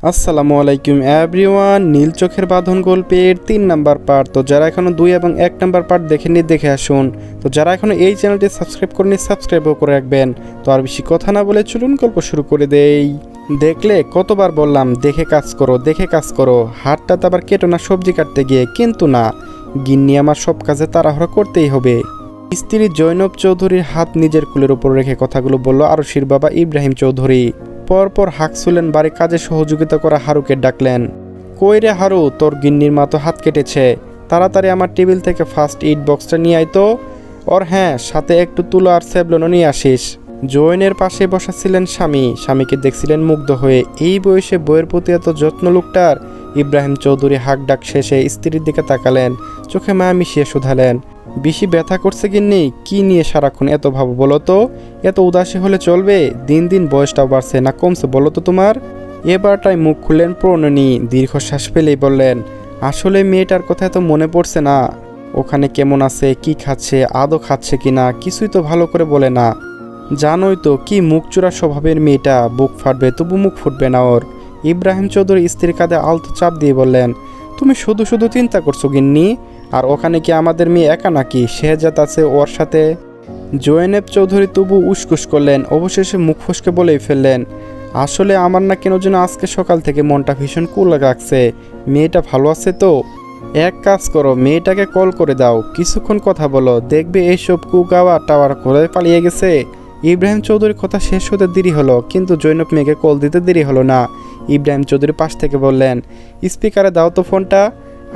আসসালামু আলাইকুম এভরিওয়ান। নীল চোখের বাঁধন গল্পের 3 নাম্বার পার্ট। তো যারা এখনও 2 এবং 1 নাম্বার পার্ট দেখেননি দেখে আসুন। তো যারা এখনও এই চ্যানেলটি সাবস্ক্রাইব করেনি সাবস্ক্রাইবও করে রাখবেন। তো আর বেশি কথা না বলে চলুন গল্প শুরু করে দেই। দেখলে কতবার বললাম দেখে কাজ করো দেখে কাজ করো, হাতটা তো আবার কেটো না সবজি কাটতে গিয়ে, কিন্তু না, গিন্নি আমার সব কাজে তাড়াহুড়ো করতেই হবে। স্ত্রী জৈনব চৌধুরীর হাত নিজের কুলের উপর রেখে কথাগুলো বলল আরশির বাবা ইব্রাহিম চৌধুরী। পরপর হাঁকছুলেন বাড়ি কাজে সহযোগিতা করা হারুকে ডাকলেন। কই রে হারু, তোর গিন্নির মা তো হাত কেটেছে, তাড়াতাড়ি আমার টেবিল থেকে ফার্স্ট এইড বক্সটা নিয়ে আয় তো। ওর হ্যাঁ, সাথে একটু তুলো আর স্যাবলনও নিয়ে আসিস। জৈনের পাশে বসা ছিলেন স্বামীকে দেখছিলেন মুগ্ধ হয়ে। এই বয়সে বইয়ের প্রতি এত যত্ন লোকটার। ইব্রাহিম চৌধুরী হাঁক ডাক শেষে স্ত্রীর দিকে তাকালেন, চোখে মায়া মিশিয়ে শুধালেন, বেশি ব্যথা করছে গিন্নি? কি নিয়ে সারাক্ষণ এত ভাবো বলো তো? এত উদাসী হলে চলবে? দিন দিন বয়সটাও বাড়ছে না কমছে বলো তো তোমার? এবারটাই মুখ খুললেন প্রণনী, দীর্ঘশ্বাস ফেলেই বললেন, আসলে মেয়েটার কথা এত মনে পড়ছে না। ওখানে কেমন আছে, কি খাচ্ছে, আদৌ খাচ্ছে কিনা কিছুই তো ভালো করে বলে না। জানোই তো কি মুখচোরা স্বভাবের মেয়েটা, বুক ফাটবে তবু মুখ ফুটবে না ওর। ইব্রাহিম চৌধুরী স্ত্রীর কাঁধে আলতো চাপ দিয়ে বললেন, তুমি শুধু শুধু চিন্তা করছো গিন্নি। আর ওখানে কি আমাদের মেয়ে একা নাকি? শেহজাদ আছে ওর সাথে। জৈনেব চৌধুরী তবু উসকুস করলেন, অবশেষে মুখ ফসকে বলেই ফেললেন, আসলে আমার না কেন যেন আজকে সকাল থেকে মনটা ভীষণ কুল রাখছে। মেয়েটা ভালো আছে তো? এক কাজ করো, মেয়েটাকে কল করে দাও, কিছুক্ষণ কথা বলো, দেখবে এইসব কুগাওয়া টাওয়ার করে পালিয়ে গেছে। ইব্রাহিম চৌধুরীর কথা শেষ হতে দেরি হলো, কিন্তু জৈনব মেয়েকে কল দিতে দেরি হলো না। ইব্রাহিম চৌধুরী পাশ থেকে বললেন, স্পিকারে দাও তো ফোনটা,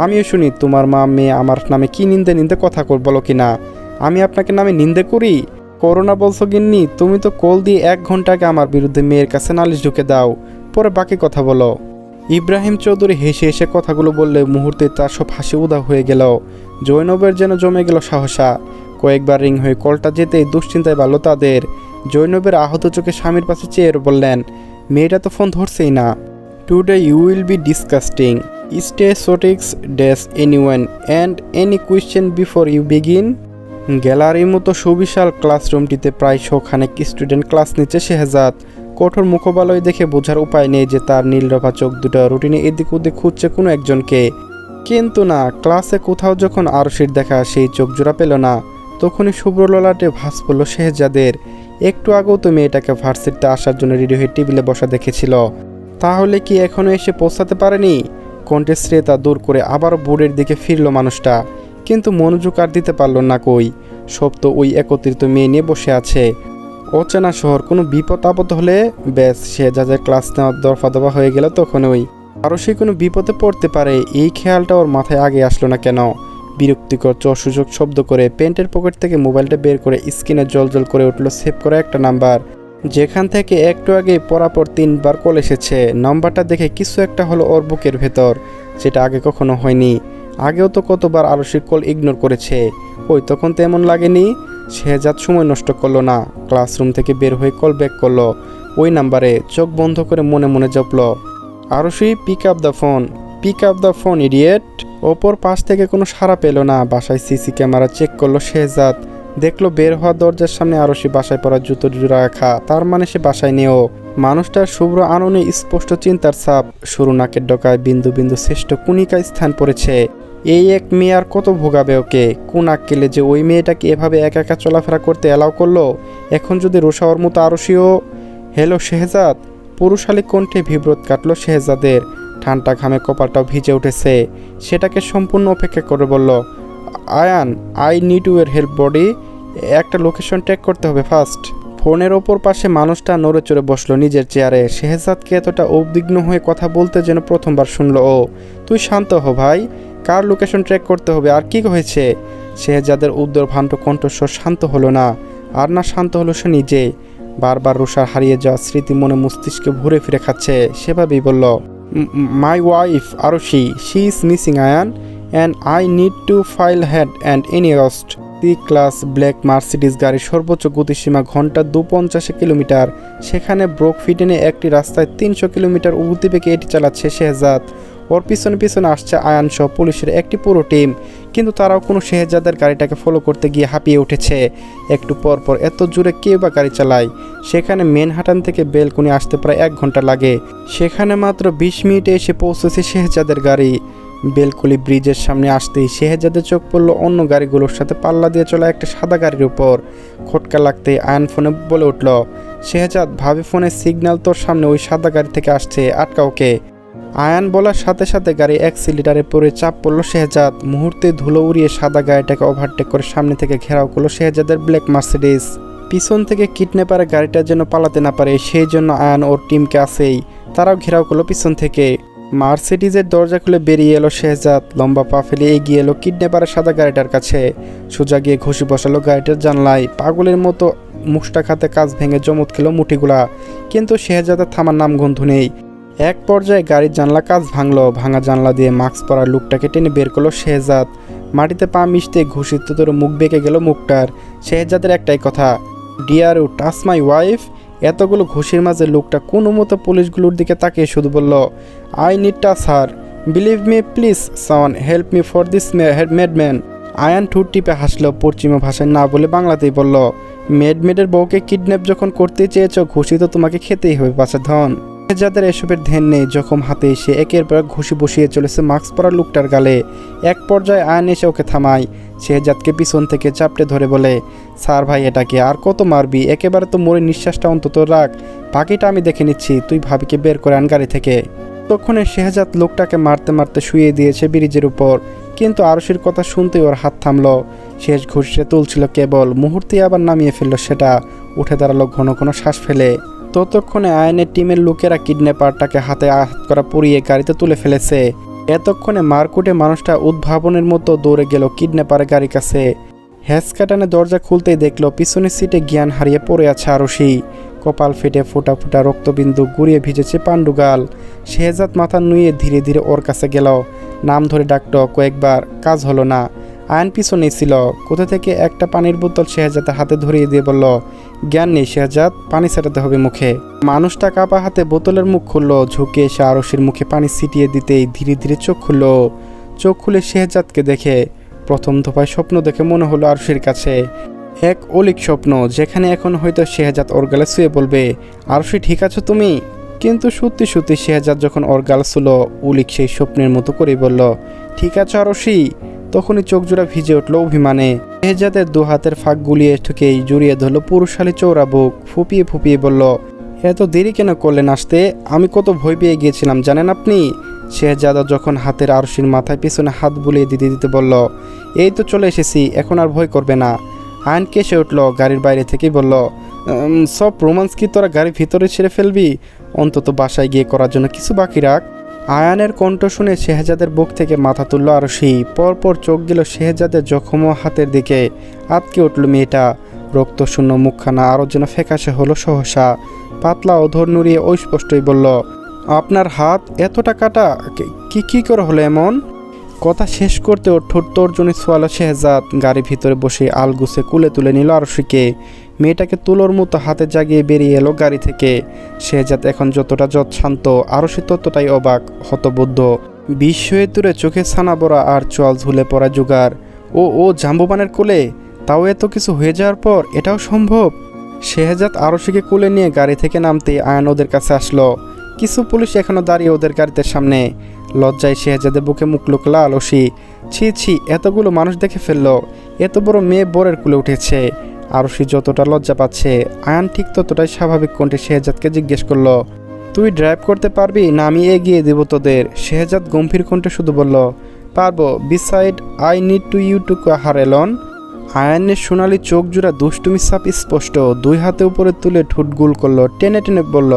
আমিও শুনি তোমার মা মেয়ে আমার নামে কি নিন্দে কথা বলো কিনা। আমি আপনাকে নামে নিন্দে করি? করোনা বলছো গিন্নি? তুমি তো কল দিয়ে 1 ঘন্টা আগে আমার বিরুদ্ধে মেয়ের কাছে নালিশ ঢুকে দাও, পরে বাকি কথা বলো। ইব্রাহিম চৌধুরী হেসে হেসে কথাগুলো বললে মুহূর্তে তার সব হাসি উদা হয়ে গেল। জৈনবের যেন জমে গেল সাহসা। কয়েকবার রিং হয়ে কলটা যেতেই দুশ্চিন্তায় বাড়ল তাদের। জৈনবের আহত চোখে স্বামীর পাশে চেয়ে বললেন, মেয়েটা তো ফোন ধরছেই না। Today you will be disgusting. Stay সোটিক্স dash anyone and any question before you begin. গ্যালারির মতো সুবিশাল ক্লাসরুমটিতে প্রায় 100 স্টুডেন্ট ক্লাস নিচ্ছে। শেহজাদ কঠোর মুখবালয় দেখে বোঝার উপায় নেই যে তার নীলরফা চোখ দুটো রুটিনে এদিক ওদিক খুঁজছে কোনো একজনকে। কিন্তু না, ক্লাসে কোথাও যখন আরশির দেখা সেই চোখ জোড়া পেল না, তখনই শুভ্র ললাটে ভাস পড়ল শেহজাদের। একটু আগেও তো মেয়েটাকে ভার্সিটিতে আসার জন্য রেডি হয়ে টেবিলে বসা দেখেছিল, তাহলে কি এখনও এসে পৌঁছাতে পারেনি? কণ্ঠশ্রেতা দূর করে আবারও বোর্ডের দিকে ফিরল মানুষটা, কিন্তু মনোযোগ আর দিতে পারল না। কই, সব তো ওই একত্রিত মেয়ে নিয়ে বসে আছে। অচেনা শহর, কোনো বিপদ আপদ হলে ব্যাস শেহজাদের ক্লাস নেওয়ার দফা হয়ে গেল। তখন ওই আরও সে কোনো বিপদে পড়তে পারে, এই খেয়ালটা ওর মাথায় আগে আসলো না কেন? বিরক্তিকর চসূচক শব্দ করে প্যান্টের পকেট থেকে মোবাইলটা বের করে স্ক্রিনে জল করে উঠল সেভ করা একটা নাম্বার, যেখান থেকে একটু আগে পরাপর 3 বার কল এসেছে। নাম্বারটা দেখে কিছু একটা হলো ওর বুকের ভেতর, যেটা আগে কখনো হয়নি। আগেও তো কতবার আরশির কল ইগনোর করেছে, ওই তখন তো এমন লাগেনি। শেহজাদ সময় নষ্ট করলো না, ক্লাসরুম থেকে বের হয়ে কল ব্যাক করলো ওই নাম্বারে। চোখ বন্ধ করে মনে মনে জপল, Arshi pick up the phone idiot. ওপর পাশ থেকে কোনো সাড়া পেল না। বাসায় সিসি ক্যামেরা চেক করলো শেহজাদ, দেখলো বের হওয়া দরজার সামনে আরশি বাসায় পড়া জুতো জোড়া রাখা, তার মানে সে বাসায় নেও। মানুষটার শুভ্র আননে স্পষ্ট চিন্তার ছাপ, সরু নাকের ডকায় বিন্দু বিন্দু শ্রেষ্ঠ কুনিকায় স্থান পড়েছে। এই এক মেয়ে আর কত ভোগাবে ওকে? কোন আক্কেলে যে ওই মেয়েটাকে এভাবে একা একা চলাফেরা করতে অ্যালাউ করলো? এখন যদি রোশাওয়ার মতো আরশিও। হ্যালো শেহজাদ, পুরুষালী কণ্ঠে বিব্রত কাটল শেহজাদের। ঠান্ডা ঘামে কপালটাও ভিজে উঠেছে। সেটাকে সম্পূর্ণ অপেক্ষা করে বলল, Ayaan, I need your help buddy, একটা লোকেশন ট্র্যাক করতে হবে ফার্স্ট। ফোনের ওপর পাশে মানুষটা নড়ে চড়ে বসলো নিজের চেয়ারে। শেহজাদকে এতটা উদ্বিগ্ন হয়ে কথা বলতে যেন প্রথমবার শুনল ও। তুই শান্ত হ ভাই, কার লোকেশন ট্র্যাক করতে হবে আর কি হয়েছে? শেহজাদের উদ্দর ভাণ্ড কণ্ঠস্বর শান্ত হলো না, আর না শান্ত হলো সে নিজে। বারবার রুষার হারিয়ে যাওয়া স্মৃতি মনে মস্তিষ্কে ঘুরে ফিরে খাচ্ছে। সেভাবেই বলল, my wife Arshi, she is missing Ayan and I need to file head and এনিরস্ট। ক্লাস ব্ল্যাক মার্সিডিজ গাড়ির সর্বোচ্চ গতিসীমা ঘন্টা 250 কিলোমিটার। সেখানে ব্রোকফিডেনে একটি রাস্তায় 300 কিলোমিটার গতিবেগে এটি চালাচ্ছে শেহজাদ। ওর পিছনে পিছনে আসছে আয়ান সহ পুলিশের একটি পুরো টিম, কিন্তু তারাও কোনো শেহজাদের গাড়িটাকে ফলো করতে গিয়ে হাঁপিয়ে উঠেছে। একটু পর পর এত জোরে কেউ বা গাড়ি চালায়। সেখানে ম্যানহাটন থেকে বেলকুনি আসতে প্রায় 1 ঘন্টা লাগে, সেখানে মাত্র 20 মিনিটে এসে পৌঁছেছে শেহজাদের গাড়ি। বেলকুলি ব্রিজের সামনে আসতেই শেহজাদের চোখ পড়ল অন্য গাড়িগুলোর সাথে পাল্লা দিয়ে চলা একটা সাদা গাড়ির উপর। খটকা লাগতেই আয়ান ফোনে বলে উঠল, শেহজাদ ভাবি ফোনের সিগন্যাল তোর সামনে ওই সাদা গাড়ি থেকে আসছে, আটকা ওকে। আয়ান বলার সাথে সাথে গাড়ি অ্যাক্সিলিটারে পরে চাপ পড়ল শেহজাদ। মুহূর্তে ধুলো উড়িয়ে সাদা গাড়িটাকে ওভারটেক করে সামনে থেকে ঘেরাও করলো শেহজাদের ব্ল্যাক মার্সিডিজ। পিছন থেকে কিডন্যাপারের গাড়িটা যেন পালাতে না পারে সেই জন্য আয়ান ওর টিমকে আসেই তারাও ঘেরাও করলো পিছন থেকে। মার্সিডিজের দরজা খুলে বেরিয়ে এলো শেহজাদ, লম্বা পা ফেলে এগিয়ে এলো কিডন্যাপারের সাদা গাড়িটার কাছে। সোজা গিয়ে ঘষি বসালো গাড়িটার জানলায়। পাগলের মতো মুষ্টা খাতে কাজ ভেঙে জমত খেলো মুঠিগুলা, কিন্তু শেহজাদের থামার নাম গন্ধ নেই। এক পর্যায়ে গাড়ির জানলা কাজ ভাঙলো। ভাঙা জানলা দিয়ে মাস্ক পরা লোকটাকে টেনে বের করলো শেহজাদ। মাটিতে পা মিশতে ঘুষির তোর মুখ বেঁকে গেল মুখটার। শেহজাদের একটাই কথা, dear you touch my wife. এতগুলো ঘুষির মাঝে লোকটা কোনো মতো পুলিশগুলোর দিকে তাকিয়ে শুধু বলল, I need touch her, believe me please son, help me for this madman. Ayaan ঠোঁট টিপে হাসলো, পশ্চিমা ভাষায় না বলে বাংলাতেই বলল, মেডমেডের বউকে কিডন্যাপ যখন করতে চেয়েছ ঘুষি তো তোমাকে খেতেই হবে বাছা ধন। যাদের এসবের ধ্যান নেই, জখম হাতে এসে একের পর ঘুষি বসিয়ে চলেছে মাস্ক পরা লোকটার গালে। এক পর্যায়ে আয়ান এসে ওকে থামায়। শেহজাদকে পিছন থেকে চাপটে ধরে বলে, স্যার ভাই এটাকে আর কত মারবি, একেবারে তো মরে নিঃশ্বাসটা অন্তত রাখ, বাকিটা আমি দেখে নিচ্ছি, তুই ভাবিকে বের করে আন গাড়ি থেকে। তখন শেহজাদ লোকটাকে মারতে মারতে শুয়ে দিয়েছে ব্রিজের উপর, কিন্তু আরশির কথা শুনতেই ওর হাত থামলো। শেষ ঘুষে তুলছিল কেবল, মুহূর্তে আবার নামিয়ে ফেললো সেটা। উঠে দাঁড়ালো ঘন ঘন শ্বাস ফেলে। ততক্ষণে আয়নের টিমের লোকেরা কিডন্যাপারটাকে হাতে হাত করা পুড়িয়ে গাড়িতে তুলে ফেলেছে। এতক্ষণে মারকুটে মানুষটা উদ্ভাবনের মতো দৌড়ে গেল কিডন্যাপারের গাড়ির কাছে। হ্যাচকাটানে দরজা খুলতেই দেখলো পিছনের সিটে জ্ঞান হারিয়ে পড়ে আছে আরশি। কপাল ফেটে ফোটা ফোটা রক্তবিন্দু গুড়িয়ে ভিজেছে পাণ্ডুগাল। শেহজাদ মাথা নুয়ে ধীরে ধীরে ওর কাছে গেল, নাম ধরে ডাকলো কয়েকবার, কাজ হলো না। আয়ন পিছনেই ছিল। কোথা থেকে একটা পানির বোতল শেহজাদের হাতে ধরিয়ে দিয়ে বলল, জ্ঞান নেই শেহজাদ, পানি ছেটাতে হবে মুখে। মানুষটা কাপা হাতে বোতলের মুখ খুললো, ঝুঁকে এসে আরশির মুখে পানি ছিটিয়ে দিতেই ধীরে ধীরে চোখ খুললো। চোখ খুলে শেহজাদকে দেখে প্রথম দফায় স্বপ্ন দেখে মনে হলো আরশির কাছে এক অলিক স্বপ্ন, যেখানে এখন হয়তো শেহজাদ ওর গালে শুয়ে বলবে, আরশি ঠিক আছো তুমি? কিন্তু সত্যি সত্যি শেহজাদ যখন ওর গাল ছিল, অলিক সেই স্বপ্নের মতো করেই বলল, ঠিক আছো আরশি? তখনই চোখ জোড়া ভিজে উঠল অভিমানে। শেহজাদের দু হাতের ফাঁক গুলিয়ে ঠুকেই জড়িয়ে ধরল পুরুষালী চৌড়া বুক, ফুপিয়ে ফুপিয়ে বলল, এত দেরি কেন করলেন আসতে? আমি কত ভয় পেয়ে গিয়েছিলাম জানেন আপনি? শেহজাদা যখন হাতের আরশির মাথায় পিছনে হাত বুলিয়ে দিতে দিতে বলল, এই তো চলে এসেছি, এখন আর ভয় করবে না। আয়ন কেসে উঠল গাড়ির বাইরে থেকেই বলল, সব রোমান্স কি তোরা গাড়ির ভিতরে ছেড়ে ফেলবি? অন্তত বাসায় গিয়ে করার জন্য কিছু বাকি রাখ। আয়ানের কণ্ঠ শুনে শেহজাদের বুক থেকে মাথা তুলল আরশি। পরপর চোখ গেল শেহজাদের জখম হাতের দিকে। আতকে উঠল মেয়েটা। রক্তশূন্য মুখখানা আরও যেন ফ্যাকাশে হলো সহসা। পাতলা অধর নুড়িয়ে অস্পষ্টই বলল, আপনার হাত এতটা কাটা, কি করে হলো এমন? কথা শেষ করতে ওর ঠোঁট তর্জনী ছোয়ালো শেহজাদ। গাড়ির ভিতরে বসে আলগুছে কুলে তুলে নিল আরশিকে। মেয়েটাকে তুলোর মতো হাতে জাগিয়ে বেরিয়ে এলো গাড়ি থেকে। শেহজাদ এখন যতটা শান্ত, আরশি ততটাই অবাক, হতবুদ্ধ। বিস্ময়ে তুলে চোখে ছানা বড়া আর চল ঝুলে পড়া জোগাড়। ও জাম্বুবানের কোলে, তাও এত কিছু হয়ে যাওয়ার পর এটাও সম্ভব? শেহজাদ আরশিকে কোলে নিয়ে গাড়ি থেকে নামতে আয়ান ওদের কাছে আসলো। কিছু পুলিশ এখনো দাঁড়িয়ে ওদের গাড়িতে সামনে। লজ্জায় শেহজাদের বুকে মুখ লুকলা আলসি। ছি, এতগুলো মানুষ দেখে ফেললো, এত বড় মেয়ে বরের কুলে উঠেছে। আরশি যতটা লজ্জা পাচ্ছে, আয়ান ঠিক ততটাই স্বাভাবিক কণ্ঠে শেহজাদকে জিজ্ঞেস করলো, তুই ড্রাইভ করতে পারবি না আমি এগিয়ে দেব তোদের? শেহজাদ গম্ভীর কণ্ঠে শুধু বলল, পারবো, beside I need to you to her alone. আয়ানের সোনালি চোখ জোড়া দুষ্টুমি সাপ স্পষ্ট। দুই হাতে উপরে তুলে ঠোঁট গুল করলো, টেনে টেনে বলল,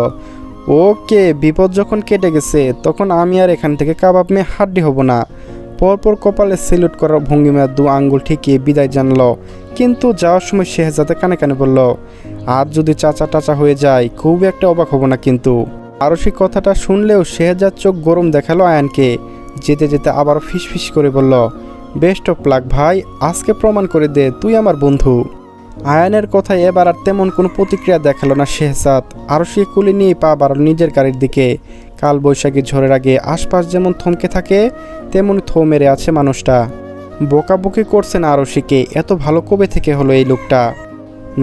ওকে, বিপদ যখন কেটে গেছে তখন আমি আর এখান থেকে কাবাব মেয়ে হাড্ডি হব না। পরপর কপালে সেলুট করার ভঙ্গিমা দু আঙ্গুল ঠিকিয়ে বিদায় জানলো। কিন্তু যাওয়ার সময় শেহজাদে কানে কানে বলল, আজ যদি চাচা টাচা হয়ে যায় খুব একটা অবাক হব না কিন্তু। আরশি কথাটা শুনলেও শেহজাদ চোখ গরম দেখালো আয়ানকে। যেতে যেতে আবারও ফিসফিস করে বলল, বেস্ট অফ লাক ভাই, আজকে প্রমাণ করে দে তুই আমার বন্ধু। আয়ানের কথায় এবার আর তেমন কোনো প্রতিক্রিয়া দেখালো না শেহজাদ। আরশি কুলি নিয়ে পা বাড়াল নিজের গাড়ির দিকে। কালবৈশাখী ঝড়ের আগে আশপাশ যেমন থমকে থাকে তেমন থো মেরে আছে মানুষটা। বকাবকি করছে না আরশিকে, এত ভালো কবে থেকে হলো এই লোকটা?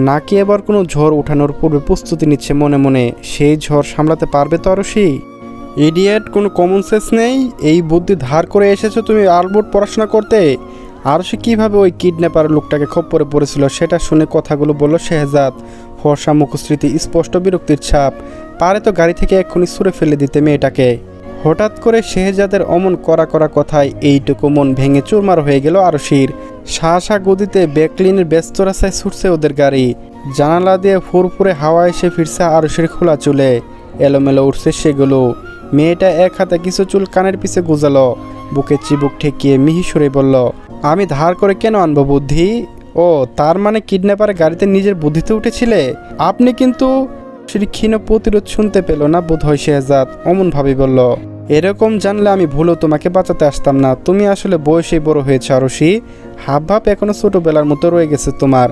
নাকি এবার কোনো ঝড় ওঠানোর পূর্বে প্রস্তুতি নিচ্ছে মনে মনে? সেই ঝড় সামলাতে পারবে তো আরশি? ইডিয়েট, কোনো কমন সেন্স নেই? এই বুদ্ধি ধার করে এসেছো তুমি আলবোর্ড পড়াশোনা করতে? আরশি কীভাবে ওই কিডন্যাপার লোকটাকে খপ্পরে পড়েছিল সেটা শুনে কথাগুলো বলল শেহজাদ। ফর্সা মুখশ্রীতে স্পষ্ট বিরক্তির ছাপ। পারে তো গাড়ি থেকে এক্ষুনি ছুঁড়ে ফেলে দিতে মেয়েটাকে। হঠাৎ করে শেহজাদের অমন করা করা কথায় এইটুকু মন ভেঙে চুরমার হয়ে গেল আরশির। শাঁ গতিতে ব্যাকলিনের ব্যস্ত রাস্তায় ছুটছে ওদের গাড়ি। জানালা দিয়ে ফুরফুরে হাওয়া এসে ফিরছে আরশির খোলা চুলে। এলোমেলো উঠছে সেগুলো। মেয়েটা এক হাতে কিছু চুল কানের পিছে গুজালো, বুকে চিবুক ঠেকিয়ে মিহি সুরে বলল, আমি ধার করে কেন আনবো বুদ্ধি? ও তার মানে কিডন্যাপারের গাড়িতে নিজের বুদ্ধিতে উঠেছিলে? আপনি কিন্তু ক্ষীণ প্রতিরোধ শুনতে পেল না বোধহয় শেহজাদ অমনভাবে বলল, এরকম জানলে আমি ভুলও তোমাকে বাঁচাতে আসতাম না। তুমি আসলে বয়সেই বড় হয়েছে আরশি, হাবভাব এখনো ছোটবেলার মতো রয়ে গেছে তোমার।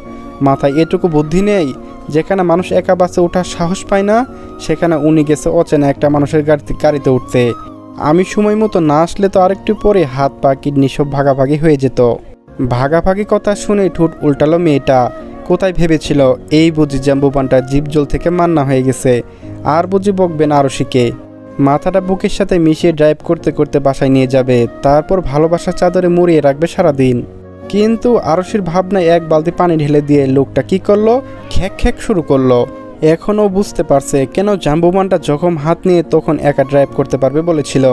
মাথায় এটুকু বুদ্ধি নেই? যেখানে মানুষ একা বাসে ওঠার সাহস পায় না সেখানে উনি গেছে অচেনা একটা মানুষের গাড়িতে উঠতে। আমি সময় মতো না আসলে তো আরেকটু পরে হাত পা কিডনি সব ভাগাভাগি হয়ে যেত। ভাগাভাগি কথা শুনে ঠোঁট উল্টালো মেয়েটা। কোথায় ভেবেছিল এই বুঝি জাম্বুপানটা জীবজল থেকে মান্না হয়ে গেছে, আর বুঝি বকবে না আরশিকে। মাথাটা বুকের সাথে মিশিয়ে ড্রাইভ করতে করতে বাসায় নিয়ে যাবে, তারপর ভালোবাসার চাদরে মুড়িয়ে রাখবে সারাদিন। কিন্তু আরশির ভাবনায় এক বালতি পানি ঢেলে দিয়ে লোকটা কি করলো, খ্যাক খ্যাক শুরু করলো। এখনও বুঝতে পারছে কেন জাম্বুমানটা যখন হাত নিয়ে তখন একা ড্রাইভ করতে পারবে বলেছিল।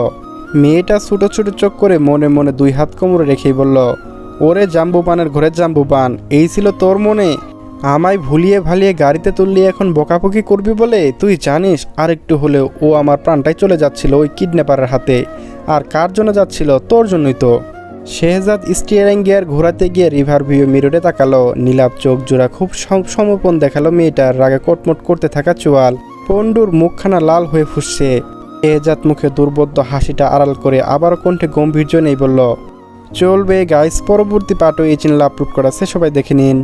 মেয়েটা ছোটো ছোটো চোখ করে মনে মনে দুই হাত কোমরে রেখেই বলল, ওরে জাম্বুপানের ঘরে জাম্বুপান, এই ছিল তোর মনে? আমায় ভুলিয়ে ভালিয়ে গাড়িতে তুললি এখন বকাবকি করবি বলে? তুই জানিস আর একটু হলেও ও আমার প্রাণটাই চলে যাচ্ছিল ওই কিডন্যাপারের হাতে। আর কার জন্য যাচ্ছিল? তোর জন্যই তো। শেহজাদ স্টিয়ারিং গিয়ার ঘোরাতে গিয়ে রিভার ভিউ মিররে তাকালো। নীলাভ চোখ জোড়া খুব সমর্পণ দেখালো মেয়েটার রাগে কটমট করতে থাকা চোয়াল। পন্ডুর মুখখানা লাল হয়ে ফুসছে। শেহজাদ মুখে দুর্বোধ্য হাসিটা আড়াল করে আবারও কণ্ঠে গম্ভীর্য নেই বলল, চলবে গাইস, পরবর্তী পার্টও এই চ্যানেলে আপলোড করা আছে, সবাই দেখে নিন।